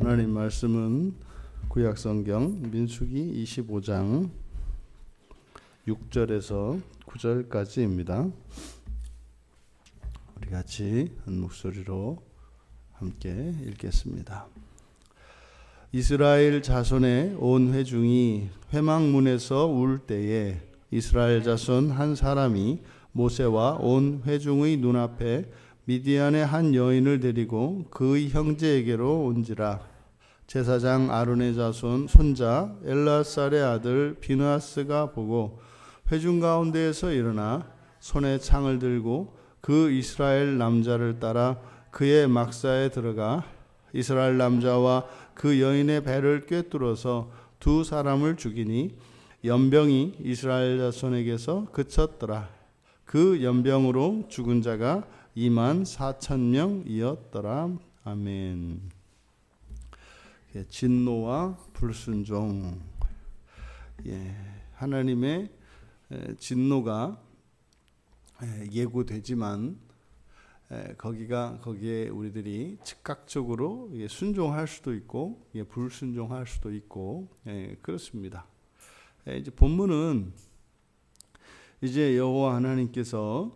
하나님 말씀은 구약성경 민수기 25장 6절에서 9절까지입니다. 우리 같이 한 목소리로 함께 읽겠습니다. 이스라엘 자손의 온 회중이 회막문에서 울 때에 이스라엘 자손 한 사람이 모세와 온 회중의 눈앞에 미디안의 한 여인을 데리고 그의 형제에게로 온지라. 제사장 아론의 자손 손자 엘라살의 아들 비느하스가 보고 회중 가운데에서 일어나 손에 창을 들고 그 이스라엘 남자를 따라 그의 막사에 들어가 이스라엘 남자와 그 여인의 배를 꿰뚫어서 두 사람을 죽이니 연병이 이스라엘 자손에게서 그쳤더라. 그 연병으로 죽은 자가 24,000명이었더라. 아멘. 진노와 불순종. 하나님의 진노가 예고되지만 거기에 우리들이 즉각적으로 순종할 수도 있고 불순종할 수도 있고 그렇습니다. 이제 본문은 이제 여호와 하나님께서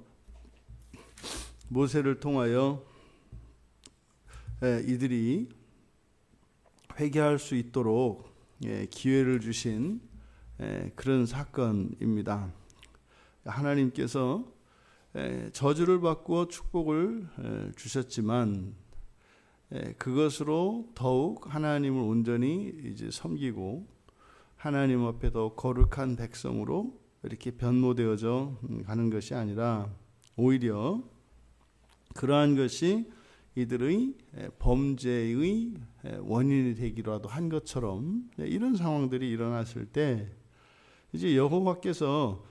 모세를 통하여 이들이 회개할 수 있도록 기회를 주신 그런 사건입니다. 하나님께서 저주를 받고 축복을 주셨지만 그것으로 더욱 하나님을 온전히 이제 섬기고 하나님 앞에 더 거룩한 백성으로 이렇게 변모되어져 가는 것이 아니라 오히려 그러한 것이 이들의 범죄의 원인이 되기라도 한 것처럼 이런 상황들이 일어났을 때 이제 여호와께서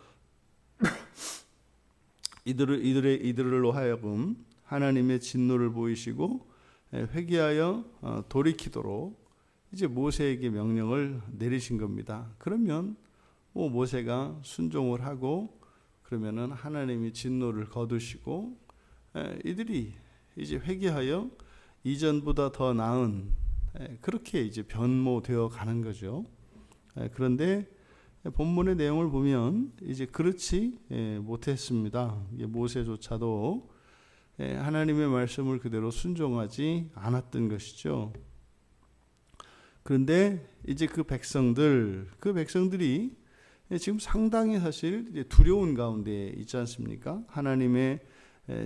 이들로 하여금 하나님의 진노를 보이시고 회개하여 돌이키도록 이제 모세에게 명령을 내리신 겁니다. 그러면 모세가 순종을 하고 그러면은 하나님이 진노를 거두시고 이들이 이제 회개하여 이전보다 더 나은 그렇게 이제 변모되어 가는 거죠. 그런데 본문의 내용을 보면 이제 그렇지 못했습니다. 모세조차도 하나님의 말씀을 그대로 순종하지 않았던 것이죠. 그런데 이제 그 백성들이 지금 상당히 사실 이제 두려운 가운데 있지 않습니까? 하나님의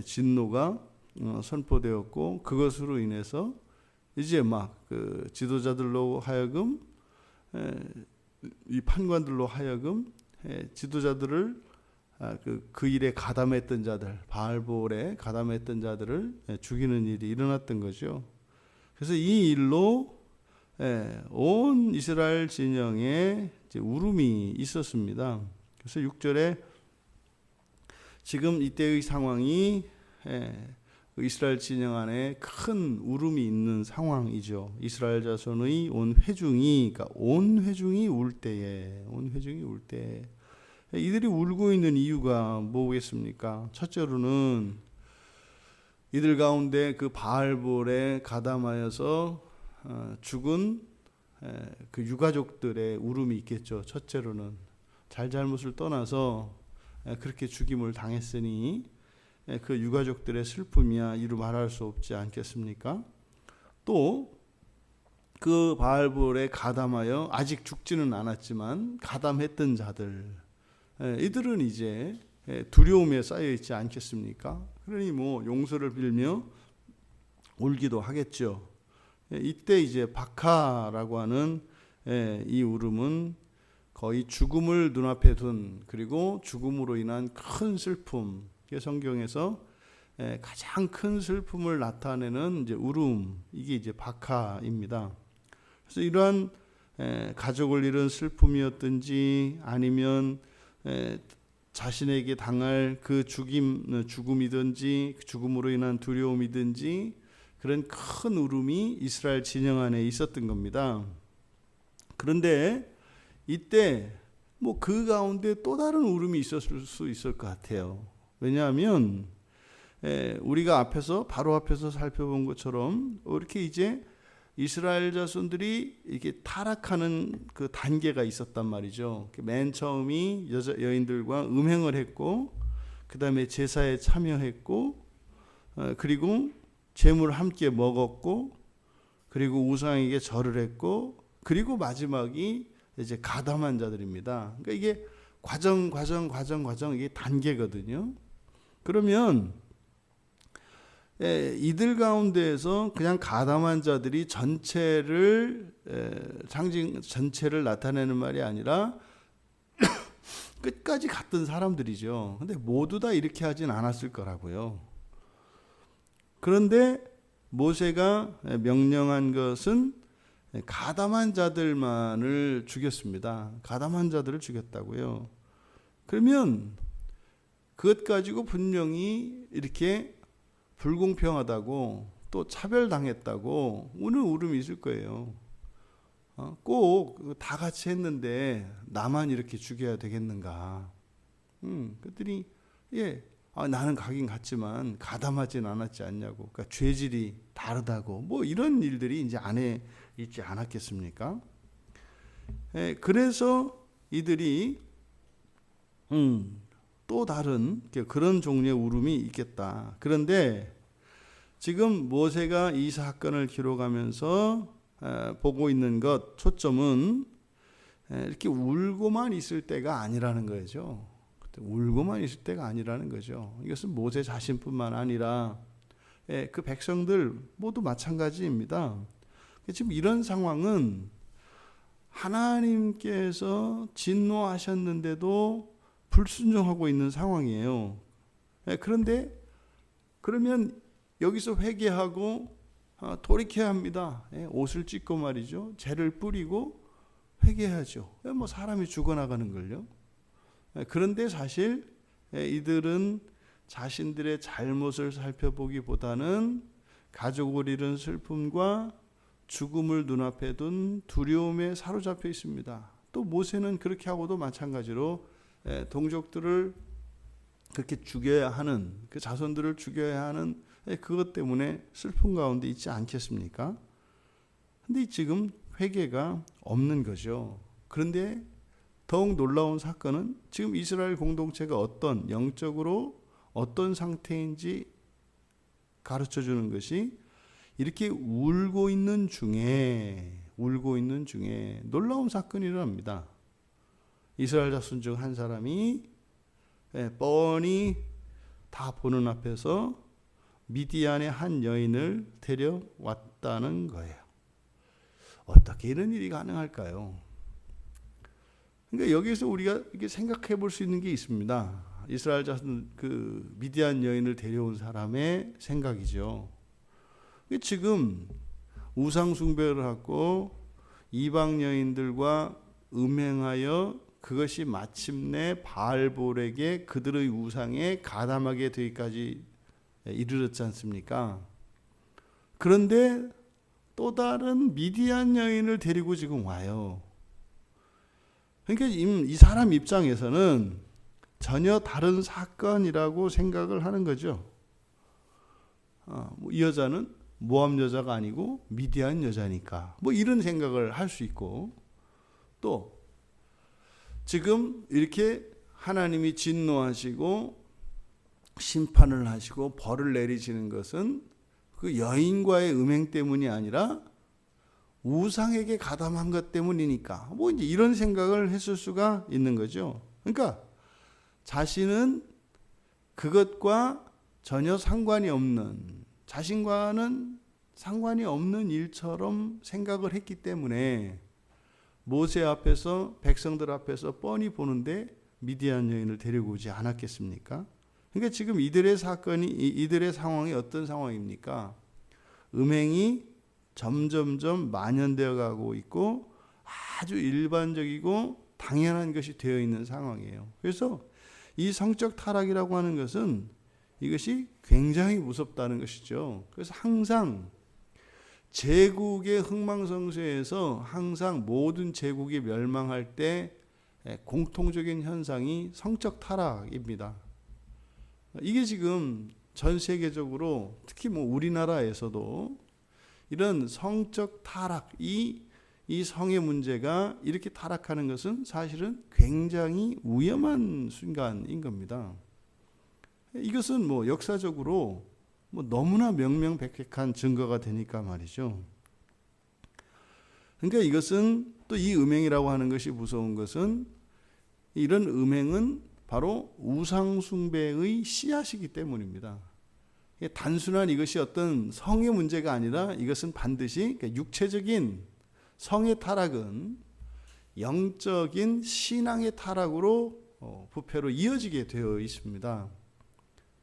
진노가 선포되었고 그것으로 인해서 이제 막 그 지도자들로 하여금 이 판관들로 하여금 지도자들을 그 일에 가담했던 자들, 바알볼에 가담했던 자들을 죽이는 일이 일어났던 거죠. 그래서 이 일로 온 이스라엘 진영에 이제 울음이 있었습니다. 그래서 6절에 지금 이때의 상황이 이스라엘 진영 안에 큰 울음이 있는 상황이죠. 이스라엘 자손의 온 회중이 울 때에 이들이 울고 있는 이유가 뭐겠습니까? 첫째로는 이들 가운데 그 바알볼에 가담하여서 죽은 그 유가족들의 울음이 있겠죠. 첫째로는 잘잘못을 떠나서 그렇게 죽임을 당했으니 그 유가족들의 슬픔이야 이루 말할 수 없지 않겠습니까? 또 그 바알볼에 가담하여 아직 죽지는 않았지만 가담했던 자들 이들은 이제 두려움에 쌓여 있지 않겠습니까? 그러니 용서를 빌며 울기도 하겠죠. 이때 이제 박하라고 하는 이 울음은 거의 죽음을 눈앞에 둔 그리고 죽음으로 인한 큰 슬픔, 성경에서 가장 큰 슬픔을 나타내는 이제 울음, 이게 이제 박하입니다. 그래서 이러한 가족을 잃은 슬픔이었든지 아니면 자신에게 당할 그 죽음이든지 죽음으로 인한 두려움이든지 그런 큰 울음이 이스라엘 진영 안에 있었던 겁니다. 그런데 이때 그 가운데 또 다른 울음이 있었을 수 있을 것 같아요. 왜냐하면 우리가 바로 앞에서 살펴본 것처럼 이렇게 이제 이스라엘 자손들이 이렇게 타락하는 그 단계가 있었단 말이죠. 맨 처음이 여인들과 음행을 했고, 그 다음에 제사에 참여했고, 그리고 재물 함께 먹었고, 그리고 우상에게 절을 했고, 그리고 마지막이 이제 가담한 자들입니다. 그러니까 이게 과정 이게 단계거든요. 그러면 이들 가운데에서 그냥 가담한 자들이 전체를 나타내는 말이 아니라 끝까지 갔던 사람들이죠. 근데 모두 다 이렇게 하진 않았을 거라고요. 그런데 모세가 명령한 것은 가담한 자들만을 죽였습니다. 가담한 자들을 죽였다고요. 그러면 그것 가지고 분명히 이렇게 불공평하다고 또 차별당했다고 우는 울음이 있을 거예요. 꼭 다 같이 했는데 나만 이렇게 죽여야 되겠는가? 그랬더니 나는 가긴 갔지만 가담하진 않았지 않냐고. 그러니까 죄질이 다르다고. 뭐 이런 일들이 이제 안에 있지 않았겠습니까? 그래서 이들이 또 다른 그런 종류의 울음이 있겠다. 그런데 지금 모세가 이 사건을 기록하면서 보고 있는 것, 초점은 이렇게 울고만 있을 때가 아니라는 거죠. 울고만 있을 때가 아니라는 거죠. 이것은 모세 자신뿐만 아니라 그 백성들 모두 마찬가지입니다. 지금 이런 상황은 하나님께서 진노하셨는데도 불순종하고 있는 상황이에요. 그런데 그러면 여기서 회개하고 돌이켜야 합니다. 옷을 찢고 말이죠. 죄를 뿌리고 회개하죠. 뭐 사람이 죽어나가는 걸요. 그런데 사실 이들은 자신들의 잘못을 살펴보기보다는 가족을 잃은 슬픔과 죽음을 눈앞에 둔 두려움에 사로잡혀 있습니다. 또 모세는 그렇게 하고도 마찬가지로 동족들을 그렇게 죽여야 하는, 그 자손들을 죽여야 하는 그것 때문에 슬픔 가운데 있지 않겠습니까? 근데 지금 회개가 없는 거죠. 그런데 더욱 놀라운 사건은 지금 이스라엘 공동체가 영적으로 어떤 상태인지 가르쳐 주는 것이 이렇게 울고 있는 중에 놀라운 사건이 일어납니다. 이스라엘 자손 중 한 사람이 뻔히 다 보는 앞에서 미디안의 한 여인을 데려왔다는 거예요. 어떻게 이런 일이 가능할까요? 그러니까 여기서 우리가 이렇게 생각해 볼 수 있는 게 있습니다. 이스라엘 자손 그 미디안 여인을 데려온 사람의 생각이죠. 지금 우상 숭배를 하고 이방 여인들과 음행하여 그것이 마침내 바알볼에게 그들의 우상에 가담하게 되기까지 이르렀지 않습니까? 그런데 또 다른 미디안 여인을 데리고 지금 와요. 그러니까 이 사람 입장에서는 전혀 다른 사건이라고 생각을 하는 거죠. 이 여자는 모압 여자가 아니고 미디안 여자니까 뭐 이런 생각을 할 수 있고, 또 지금 이렇게 하나님이 진노하시고 심판을 하시고 벌을 내리시는 것은 그 여인과의 음행 때문이 아니라 우상에게 가담한 것 때문이니까 뭐 이제 이런 생각을 했을 수가 있는 거죠. 그러니까 자신은 그것과 전혀 상관이 없는, 자신과는 상관이 없는 일처럼 생각을 했기 때문에 모세 앞에서, 백성들 앞에서 뻔히 보는데 미디안 여인을 데리고 오지 않았겠습니까? 그러니까 지금 이들의 상황이 어떤 상황입니까? 음행이 점점점 만연되어 가고 있고 아주 일반적이고 당연한 것이 되어 있는 상황이에요. 그래서 이 성적 타락이라고 하는 것은 이것이 굉장히 무섭다는 것이죠. 그래서 항상 제국의 흥망성쇠에서 항상 모든 제국이 멸망할 때 공통적인 현상이 성적 타락입니다. 이게 지금 전 세계적으로 특히 뭐 우리나라에서도 이런 성적 타락, 이 성의 문제가 이렇게 타락하는 것은 사실은 굉장히 위험한 순간인 겁니다. 이것은 뭐 역사적으로 뭐 너무나 명명백백한 증거가 되니까 말이죠. 그러니까 이것은 또 이 음행이라고 하는 것이 무서운 것은 이런 음행은 바로 우상숭배의 씨앗이기 때문입니다. 단순한 이것이 어떤 성의 문제가 아니라 이것은 반드시 육체적인 성의 타락은 영적인 신앙의 타락으로 부패로 이어지게 되어 있습니다.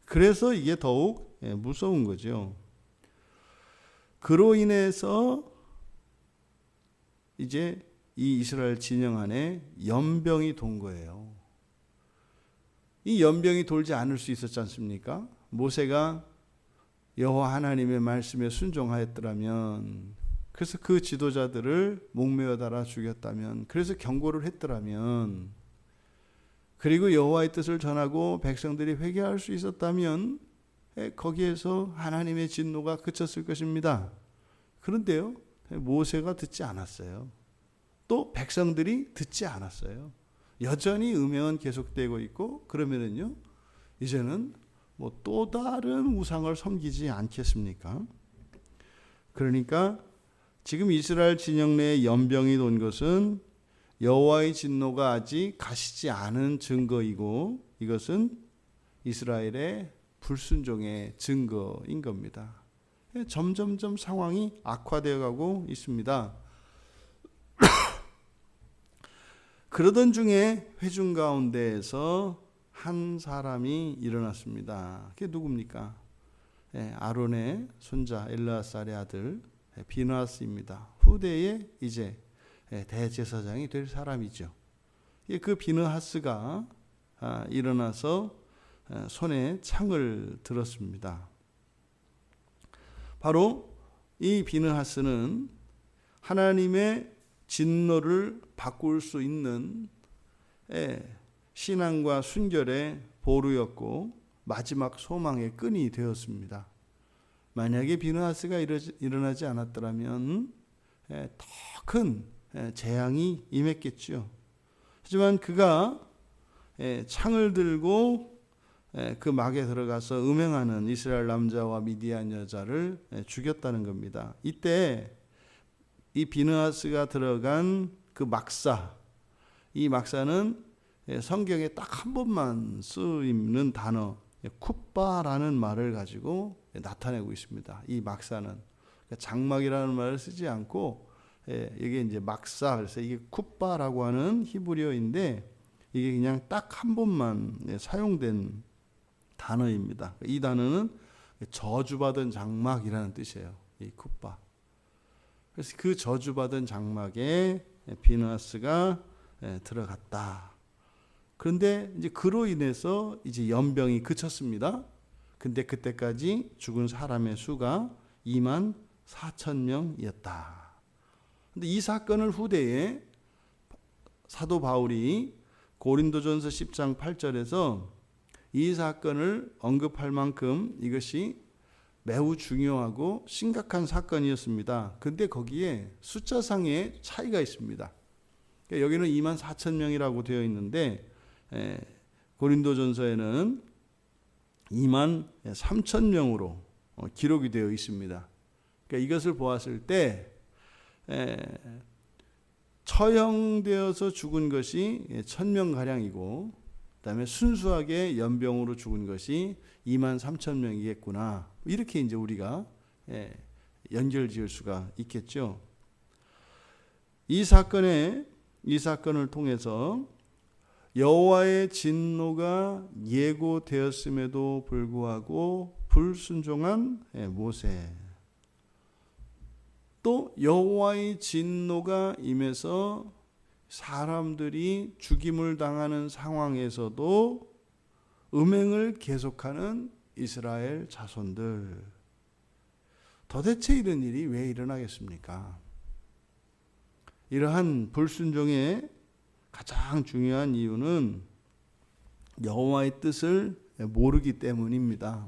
그래서 이게 더욱 무서운 거죠. 그로 인해서 이제 이 이스라엘 진영 안에 연병이 돈 거예요. 이 연병이 돌지 않을 수 있었지 않습니까? 모세가 여호와 하나님의 말씀에 순종하였더라면, 그래서 그 지도자들을 목매어 달아 죽였다면, 그래서 경고를 했더라면, 그리고 여호와의 뜻을 전하고 백성들이 회개할 수 있었다면 거기에서 하나님의 진노가 그쳤을 것입니다. 그런데요, 모세가 듣지 않았어요. 또 백성들이 듣지 않았어요. 여전히 음행은 계속되고 있고, 그러면은요, 이제는 뭐 또 다른 우상을 섬기지 않겠습니까? 그러니까 지금 이스라엘 진영 내에 연병이 돈 것은 여호와의 진노가 아직 가시지 않은 증거이고, 이것은 이스라엘의 불순종의 증거인 겁니다. 점점점 상황이 악화되어 가고 있습니다. 그러던 중에 회중 가운데에서 한 사람이 일어났습니다. 그게 누굽니까? 아론의 손자 엘르아살의 아들 비느하스입니다. 후대에 이제 대제사장이 될 사람이죠. 그 비느하스가 일어나서 손에 창을 들었습니다. 바로 이 비느하스는 하나님의 진노를 바꿀 수 있는 신앙과 순결의 보루였고 마지막 소망의 끈이 되었습니다. 만약에 비느하스가 일어나지 않았더라면 더 큰 재앙이 임했겠죠. 하지만 그가 창을 들고 그 막에 들어가서 음행하는 이스라엘 남자와 미디안 여자를 죽였다는 겁니다. 이때 이 비느하스가 들어간 그 막사, 이 막사는 성경에 딱 한 번만 쓰이는 단어 쿱바라는 말을 가지고 나타내고 있습니다. 이 막사는 장막이라는 말을 쓰지 않고 이게 이제 막사, 그래서 이게 쿱바라고 하는 히브리어인데 이게 그냥 딱 한 번만 사용된 단어입니다. 이 단어는 저주받은 장막이라는 뜻이에요. 이 쿱바. 그래서 그 저주받은 장막에 비느하스가 들어갔다. 그런데 이제 그로 인해서 이제 연병이 그쳤습니다. 근데 그때까지 죽은 사람의 수가 2만 4천 명이었다. 근데 이 사건을 후대에 사도 바울이 고린도전서 10장 8절에서 이 사건을 언급할 만큼 이것이 매우 중요하고 심각한 사건이었습니다. 근데 거기에 숫자상의 차이가 있습니다. 그러니까 여기는 2만 4천 명이라고 되어 있는데 고린도전서에는 2만 3천 명으로 기록이 되어 있습니다. 그러니까 이것을 보았을 때 처형되어서 죽은 것이 1,000명가량이고 그다음에 순수하게 연병으로 죽은 것이 2만 3천 명이겠구나. 이렇게 이제 우리가 연결 지을 수가 있겠죠. 이 사건을 통해서 여호와의 진노가 예고되었음에도 불구하고 불순종한 모세, 또 여호와의 진노가 임해서 사람들이 죽임을 당하는 상황에서도 음행을 계속하는 이스라엘 자손들, 도대체 이런 일이 왜 일어나겠습니까? 이러한 불순종의 가장 중요한 이유는 여호와의 뜻을 모르기 때문입니다.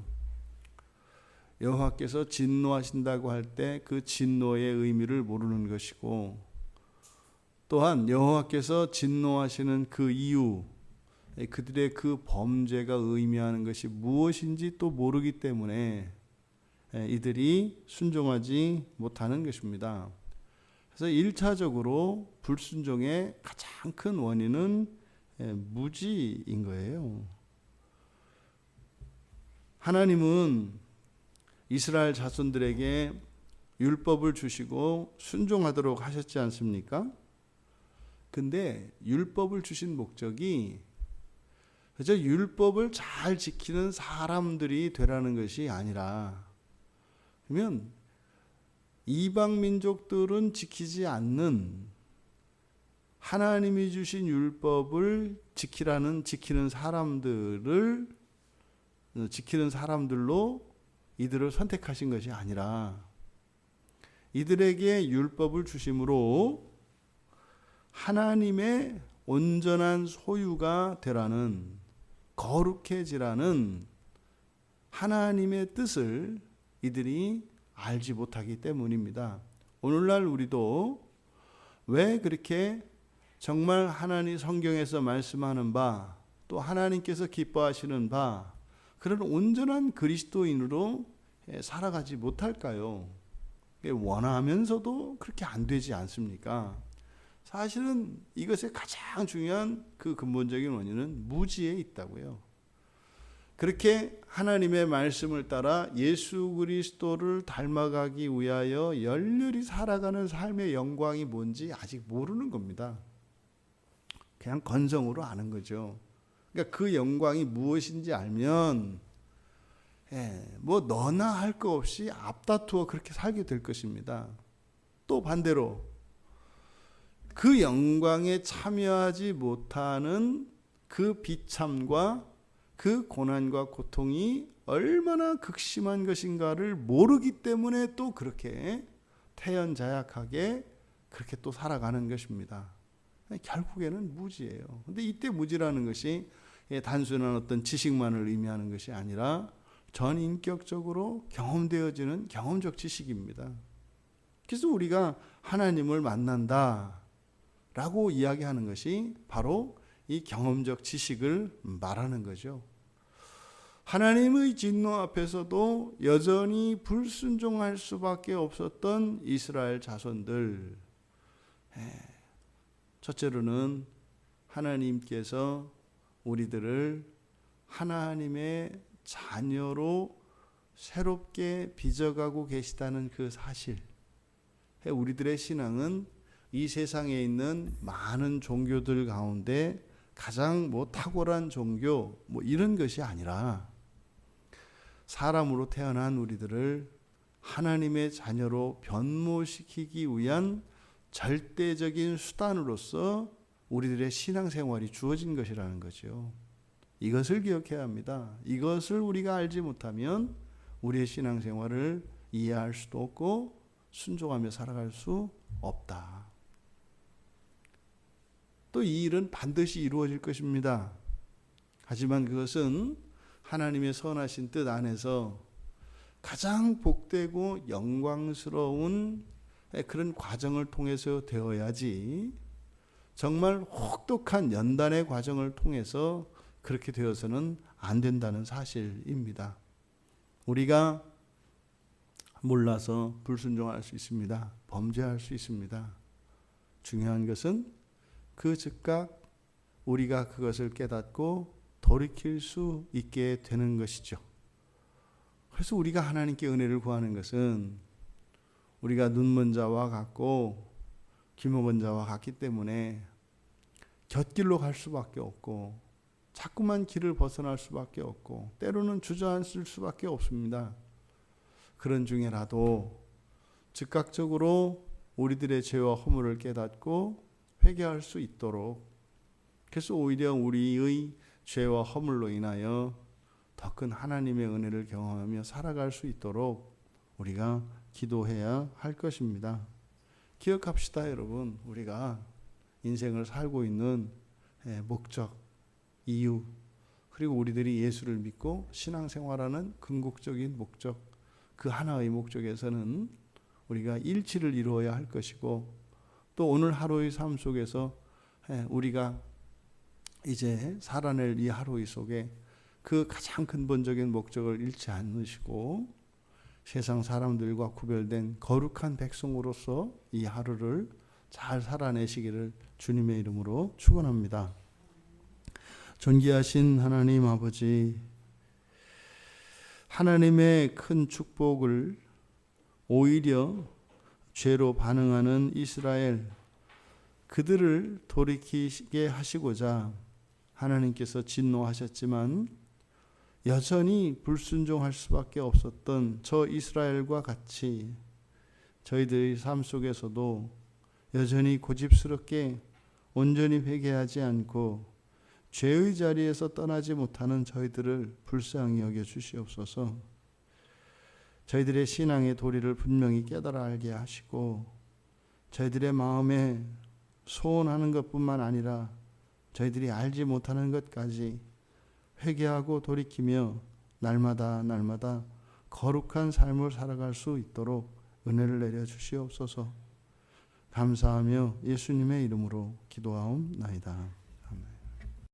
여호와께서 진노하신다고 할 때 그 진노의 의미를 모르는 것이고, 또한 여호와께서 진노하시는 그 이유, 그들의 그 범죄가 의미하는 것이 무엇인지 또 모르기 때문에 이들이 순종하지 못하는 것입니다. 그래서 1차적으로 불순종의 가장 큰 원인은 무지인 거예요. 하나님은 이스라엘 자손들에게 율법을 주시고 순종하도록 하셨지 않습니까? 근데 율법을 주신 목적이 그저 율법을 잘 지키는 사람들이 되라는 것이 아니라, 그러면 이방 민족들은 지키지 않는 하나님이 주신 율법을 지키는 사람들로 이들을 선택하신 것이 아니라, 이들에게 율법을 주심으로 하나님의 온전한 소유가 되라는, 거룩해지라는 하나님의 뜻을 이들이 알지 못하기 때문입니다. 오늘날 우리도 왜 그렇게 정말 하나님 성경에서 말씀하는 바, 또 하나님께서 기뻐하시는 바, 그런 온전한 그리스도인으로 살아가지 못할까요? 원하면서도 그렇게 안 되지 않습니까? 사실은 이것의 가장 중요한 그 근본적인 원인은 무지에 있다고요. 그렇게 하나님의 말씀을 따라 예수 그리스도를 닮아가기 위하여 열렬히 살아가는 삶의 영광이 뭔지 아직 모르는 겁니다. 그냥 건성으로 아는 거죠. 그러니까 그 영광이 무엇인지 알면 뭐 너나 할 거 없이 앞다투어 그렇게 살게 될 것입니다. 또 반대로 그 영광에 참여하지 못하는 그 비참과 그 고난과 고통이 얼마나 극심한 것인가를 모르기 때문에 또 그렇게 태연자약하게 그렇게 또 살아가는 것입니다. 결국에는 무지예요. 근데 이때 무지라는 것이 단순한 어떤 지식만을 의미하는 것이 아니라 전인격적으로 경험되어지는 경험적 지식입니다. 그래서 우리가 하나님을 만난다 라고 이야기하는 것이 바로 이 경험적 지식을 말하는 거죠. 하나님의 진노 앞에서도 여전히 불순종할 수밖에 없었던 이스라엘 자손들, 첫째로는 하나님께서 우리들을 하나님의 자녀로 새롭게 빚어가고 계시다는 그 사실. 우리들의 신앙은 이 세상에 있는 많은 종교들 가운데 가장 탁월한 종교 이런 것이 아니라, 사람으로 태어난 우리들을 하나님의 자녀로 변모시키기 위한 절대적인 수단으로서 우리들의 신앙생활이 주어진 것이라는 거죠. 이것을 기억해야 합니다. 이것을 우리가 알지 못하면 우리의 신앙생활을 이해할 수도 없고 순종하며 살아갈 수 없다. 또 이 일은 반드시 이루어질 것입니다. 하지만 그것은 하나님의 선하신 뜻 안에서 가장 복되고 영광스러운 그런 과정을 통해서 되어야지, 정말 혹독한 연단의 과정을 통해서 그렇게 되어서는 안 된다는 사실입니다. 우리가 몰라서 불순종할 수 있습니다. 범죄할 수 있습니다. 중요한 것은 그 즉각 우리가 그것을 깨닫고 돌이킬 수 있게 되는 것이죠. 그래서 우리가 하나님께 은혜를 구하는 것은 우리가 눈먼 자와 같고 귀머건 자와 같기 때문에 곁길로 갈 수밖에 없고 자꾸만 길을 벗어날 수밖에 없고 때로는 주저앉을 수밖에 없습니다. 그런 중에라도 즉각적으로 우리들의 죄와 허물을 깨닫고 회개할 수 있도록, 그래서 오히려 우리의 죄와 허물로 인하여 더 큰 하나님의 은혜를 경험하며 살아갈 수 있도록 우리가 기도해야 할 것입니다. 기억합시다, 여러분. 우리가 인생을 살고 있는 목적, 이유, 그리고 우리들이 예수를 믿고 신앙생활하는 궁극적인 목적, 그 하나의 목적에서는 우리가 일치를 이루어야 할 것이고, 또 오늘 하루의 삶 속에서 우리가 이제 살아낼 이 하루의 속에 그 가장 근본적인 목적을 잃지 않으시고 세상 사람들과 구별된 거룩한 백성으로서 이 하루를 잘 살아내시기를 주님의 이름으로 축원합니다. 존귀하신 하나님 아버지, 하나님의 큰 축복을 오히려 죄로 반응하는 이스라엘, 그들을 돌이키게 하시고자 하나님께서 진노하셨지만 여전히 불순종할 수밖에 없었던 저 이스라엘과 같이 저희들의 삶 속에서도 여전히 고집스럽게 온전히 회개하지 않고 죄의 자리에서 떠나지 못하는 저희들을 불쌍히 여겨 주시옵소서. 저희들의 신앙의 도리를 분명히 깨달아 알게 하시고 저희들의 마음에 소원하는 것뿐만 아니라 저희들이 알지 못하는 것까지 회개하고 돌이키며 날마다 거룩한 삶을 살아갈 수 있도록 은혜를 내려 주시옵소서. 감사하며 예수님의 이름으로 기도하옵나이다.